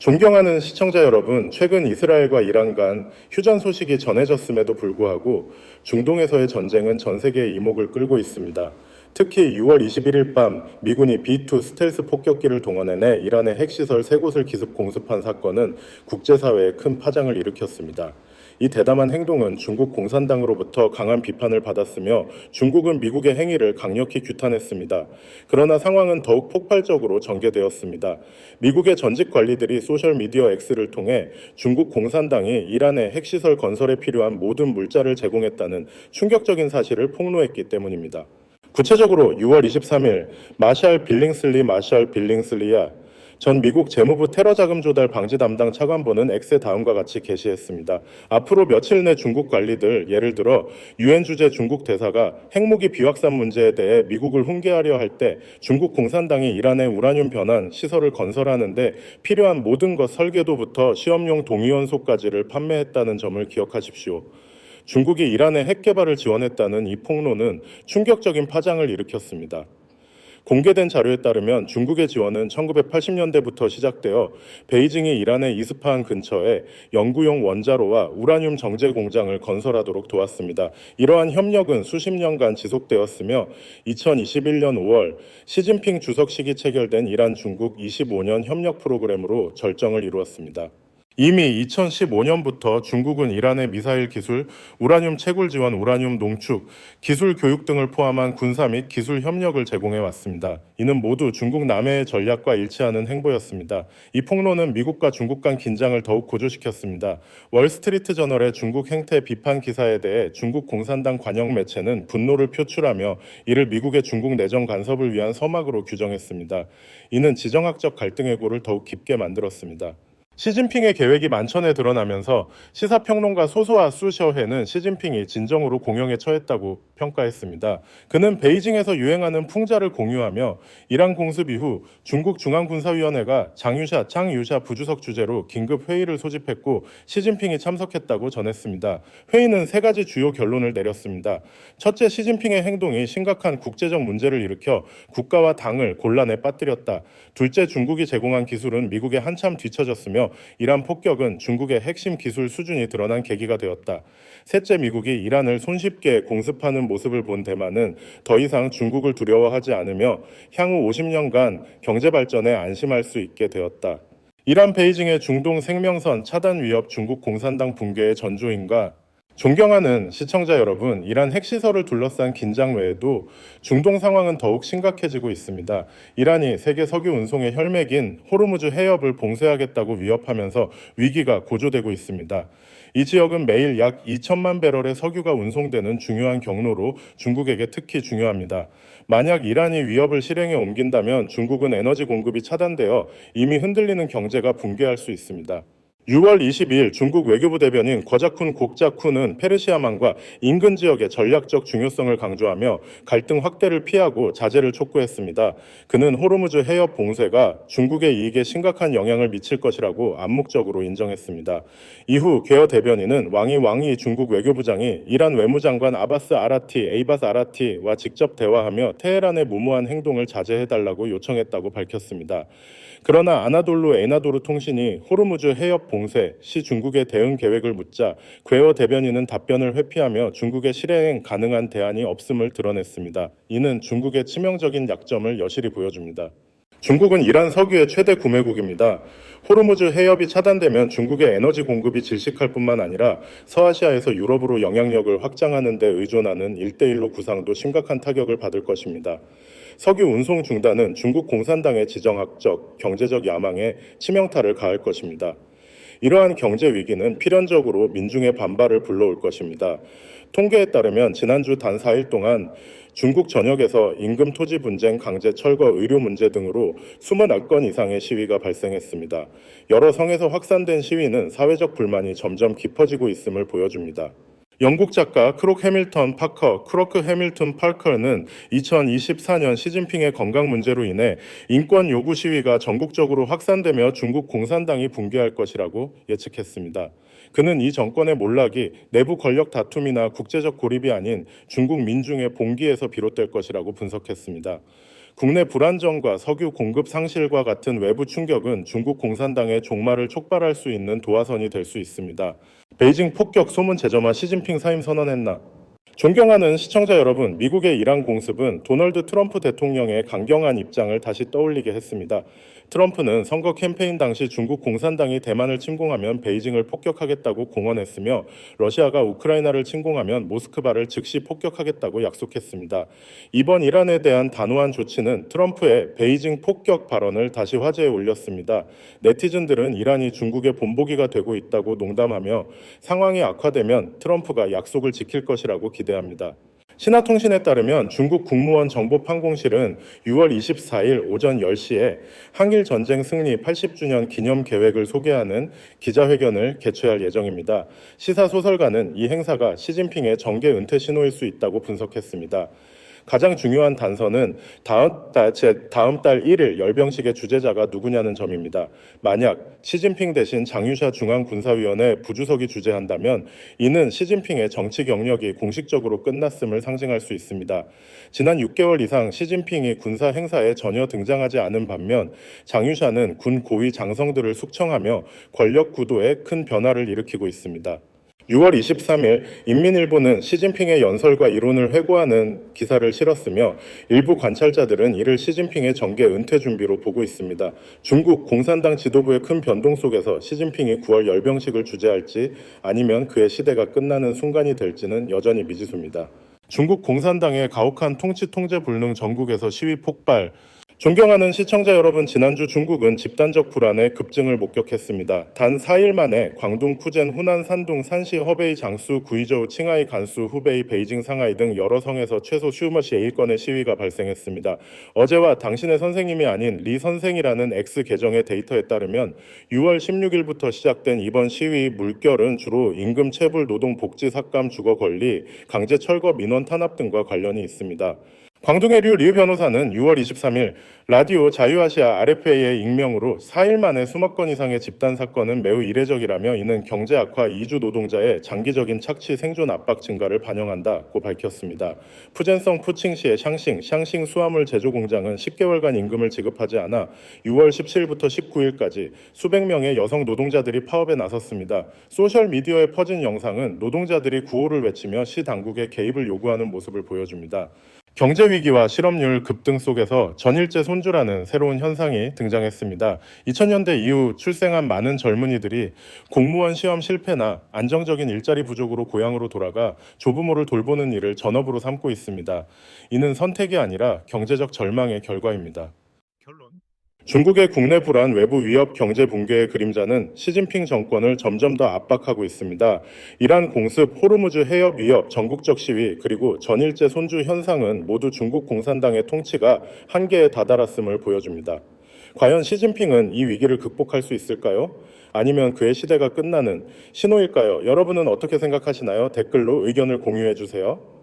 존경하는 시청자 여러분, 최근 이스라엘과 이란 간 휴전 소식이 전해졌음에도 불구하고 중동에서의 전쟁은 전 세계의 이목을 끌고 있습니다. 특히 6월 21일 밤 미군이 B-2 스텔스 폭격기를 동원해내 이란의 핵시설 3곳을 기습 공습한 사건은 국제사회에 큰 파장을 일으켰습니다. 이 대담한 행동은 중국 공산당으로부터 강한 비판을 받았으며 중국은 미국의 행위를 강력히 규탄했습니다. 그러나 상황은 더욱 폭발적으로 전개되었습니다. 미국의 전직 관리들이 소셜미디어 X를 통해 중국 공산당이 이란의 핵시설 건설에 필요한 모든 물자를 제공했다는 충격적인 사실을 폭로했기 때문입니다. 구체적으로 6월 23일 마샬 빌링슬리야 전 미국 재무부 테러 자금 조달 방지 담당 차관보는 X에 다음과 같이 게시했습니다. 앞으로 며칠 내 중국 관리들, 예를 들어 유엔 주재 중국 대사가 핵무기 비확산 문제에 대해 미국을 훈계하려 할 때 중국 공산당이 이란의 우라늄 변환 시설을 건설하는데 필요한 모든 것 설계도부터 시험용 동위원소까지를 판매했다는 점을 기억하십시오. 중국이 이란의 핵 개발을 지원했다는 이 폭로는 충격적인 파장을 일으켰습니다. 공개된 자료에 따르면 중국의 지원은 1980년대부터 시작되어 베이징이 이란의 이스파한 근처에 연구용 원자로와 우라늄 정제 공장을 건설하도록 도왔습니다. 이러한 협력은 수십 년간 지속되었으며 2021년 5월 시진핑 주석식이 체결된 이란 중국 25년 협력 프로그램으로 절정을 이루었습니다. 이미 2015년부터 중국은 이란의 미사일 기술, 우라늄 채굴 지원, 우라늄 농축, 기술 교육 등을 포함한 군사 및 기술 협력을 제공해 왔습니다. 이는 모두 중국 남해의 전략과 일치하는 행보였습니다. 이 폭로는 미국과 중국 간 긴장을 더욱 고조시켰습니다. 월스트리트 저널의 중국 행태 비판 기사에 대해 중국 공산당 관영 매체는 분노를 표출하며 이를 미국의 중국 내정 간섭을 위한 서막으로 규정했습니다. 이는 지정학적 갈등의 골을 더욱 깊게 만들었습니다. 시진핑의 계획이 만천에 드러나면서 시사평론가 소소아 수셔회는 시진핑이 진정으로 공영에 처했다고 평가했습니다. 그는 베이징에서 유행하는 풍자를 공유하며 이란 공습 이후 중국 중앙군사위원회가 장 유샤 부주석 주재로 긴급 회의를 소집했고 시진핑이 참석했다고 전했습니다. 회의는 3가지 주요 결론을 내렸습니다. 첫째, 시진핑의 행동이 심각한 국제적 문제를 일으켜 국가와 당을 곤란에 빠뜨렸다. 둘째, 중국이 제공한 기술은 미국에 한참 뒤처졌으며 이란 폭격은 중국의 핵심 기술 수준이 드러난 계기가 되었다. 셋째, 미국이 이란을 손쉽게 공습하는 모습을 본 대만은 더 이상 중국을 두려워하지 않으며 향후 50년간 경제 발전에 안심할 수 있게 되었다. 이란 베이징의 중동 생명선 차단 위협 중국 공산당 붕괴의 전조인가? 존경하는 시청자 여러분, 이란 핵시설을 둘러싼 긴장 외에도 중동 상황은 더욱 심각해지고 있습니다. 이란이 세계 석유 운송의 혈맥인 호르무즈 해협을 봉쇄하겠다고 위협하면서 위기가 고조되고 있습니다. 이 지역은 매일 약 2천만 배럴의 석유가 운송되는 중요한 경로로 중국에게 특히 중요합니다. 만약 이란이 위협을 실행에 옮긴다면 중국은 에너지 공급이 차단되어 이미 흔들리는 경제가 붕괴할 수 있습니다. 6월 22일 중국 외교부 대변인 거자쿤 곡자쿤은 페르시아만과 인근 지역의 전략적 중요성을 강조하며 갈등 확대를 피하고 자제를 촉구했습니다. 그는 호르무즈 해협 봉쇄가 중국의 이익에 심각한 영향을 미칠 것이라고 암묵적으로 인정했습니다. 이후 게어 대변인은 왕이 중국 외교부장이 이란 외무장관 에이바스 아라티와 직접 대화하며 테헤란의 무모한 행동을 자제해달라고 요청했다고 밝혔습니다. 그러나 아나돌루 에나도르 통신이 호르무즈 해협 봉쇄 시 중국의 대응 계획을 묻자 괴어 대변인은 답변을 회피하며 중국의 실행 가능한 대안이 없음을 드러냈습니다. 이는 중국의 치명적인 약점을 여실히 보여줍니다. 중국은 이란 석유의 최대 구매국입니다. 호르무즈 해협이 차단되면 중국의 에너지 공급이 질식할 뿐만 아니라 서아시아에서 유럽으로 영향력을 확장하는 데 의존하는 1대1로 구상도 심각한 타격을 받을 것입니다. 석유 운송 중단은 중국 공산당의 지정학적, 경제적 야망에 치명타를 가할 것입니다. 이러한 경제 위기는 필연적으로 민중의 반발을 불러올 것입니다. 통계에 따르면 지난주 단 4일 동안 중국 전역에서 임금 토지 분쟁, 강제 철거, 의료 문제 등으로 29건 이상의 시위가 발생했습니다. 여러 성에서 확산된 시위는 사회적 불만이 점점 깊어지고 있음을 보여줍니다. 영국 작가 크로크 해밀턴 파커는 2024년 시진핑의 건강 문제로 인해 인권 요구 시위가 전국적으로 확산되며 중국 공산당이 붕괴할 것이라고 예측했습니다. 그는 이 정권의 몰락이 내부 권력 다툼이나 국제적 고립이 아닌 중국 민중의 봉기에서 비롯될 것이라고 분석했습니다. 국내 불안정과 석유 공급 상실과 같은 외부 충격은 중국 공산당의 종말을 촉발할 수 있는 도화선이 될 수 있습니다. 베이징 폭격 소문 제점화 시진핑 사임 선언했나? 존경하는 시청자 여러분, 미국의 이란 공습은 도널드 트럼프 대통령의 강경한 입장을 다시 떠올리게 했습니다. 트럼프는 선거 캠페인 당시 중국 공산당이 대만을 침공하면 베이징을 폭격하겠다고 공언했으며 러시아가 우크라이나를 침공하면 모스크바를 즉시 폭격하겠다고 약속했습니다. 이번 이란에 대한 단호한 조치는 트럼프의 베이징 폭격 발언을 다시 화제에 올렸습니다. 네티즌들은 이란이 중국의 본보기가 되고 있다고 농담하며 상황이 악화되면 트럼프가 약속을 지킬 것이라고 기대합니다. 신화통신에 따르면 중국 국무원 정보판공실은 6월 24일 오전 10시에 한일 전쟁 승리 80주년 기념 계획을 소개하는 기자회견을 개최할 예정입니다. 시사소설가는 이 행사가 시진핑의 정계 은퇴 신호일 수 있다고 분석했습니다. 가장 중요한 단서는 다음 달 1일 열병식의 주재자가 누구냐는 점입니다. 만약 시진핑 대신 장유샤 중앙군사위원회 부주석이 주재한다면 이는 시진핑의 정치 경력이 공식적으로 끝났음을 상징할 수 있습니다. 지난 6개월 이상 시진핑이 군사 행사에 전혀 등장하지 않은 반면 장유샤는 군 고위 장성들을 숙청하며 권력 구도에 큰 변화를 일으키고 있습니다. 6월 23일 인민일보는 시진핑의 연설과 이론을 회고하는 기사를 실었으며 일부 관찰자들은 이를 시진핑의 정계 은퇴 준비로 보고 있습니다. 중국 공산당 지도부의 큰 변동 속에서 시진핑이 9월 열병식을 주재할지 아니면 그의 시대가 끝나는 순간이 될지는 여전히 미지수입니다. 중국 공산당의 가혹한 통치 통제 불능 전국에서 시위 폭발. 존경하는 시청자 여러분, 지난주 중국은 집단적 불안의 급증을 목격했습니다. 단 4일 만에 광둥, 쿠젠, 후난, 산둥, 산시, 허베이, 장수, 구이저우, 칭하이, 간수, 후베이, 베이징, 상하이 등 여러 성에서 최소 54건의 시위가 발생했습니다. 어제와 당신의 선생님이 아닌 리 선생이라는 X 계정의 데이터에 따르면 6월 16일부터 시작된 이번 시위 물결은 주로 임금 체불, 노동 복지 삭감, 주거 권리, 강제 철거 민원 탄압 등과 관련이 있습니다. 광둥의 류 변호사는 6월 23일 라디오 자유아시아 RFA의 익명으로 4일 만에 수백 건 이상의 집단 사건은 매우 이례적이라며 이는 경제 악화, 이주 노동자의 장기적인 착취 생존 압박 증가를 반영한다고 밝혔습니다. 푸젠성 푸칭시의 샹싱 수화물 제조 공장은 10개월간 임금을 지급하지 않아 6월 17일부터 19일까지 수백 명의 여성 노동자들이 파업에 나섰습니다. 소셜미디어에 퍼진 영상은 노동자들이 구호를 외치며 시 당국의 개입을 요구하는 모습을 보여줍니다. 경제 위기와 실업률 급등 속에서 전일제 손주라는 새로운 현상이 등장했습니다. 2000년대 이후 출생한 많은 젊은이들이 공무원 시험 실패나 안정적인 일자리 부족으로 고향으로 돌아가 조부모를 돌보는 일을 전업으로 삼고 있습니다. 이는 선택이 아니라 경제적 절망의 결과입니다. 중국의 국내 불안, 외부 위협, 경제 붕괴의 그림자는 시진핑 정권을 점점 더 압박하고 있습니다. 이란 공습, 호르무즈 해협 위협, 전국적 시위, 그리고 전일제 손주 현상은 모두 중국 공산당의 통치가 한계에 다다랐음을 보여줍니다. 과연 시진핑은 이 위기를 극복할 수 있을까요? 아니면 그의 시대가 끝나는 신호일까요? 여러분은 어떻게 생각하시나요? 댓글로 의견을 공유해 주세요.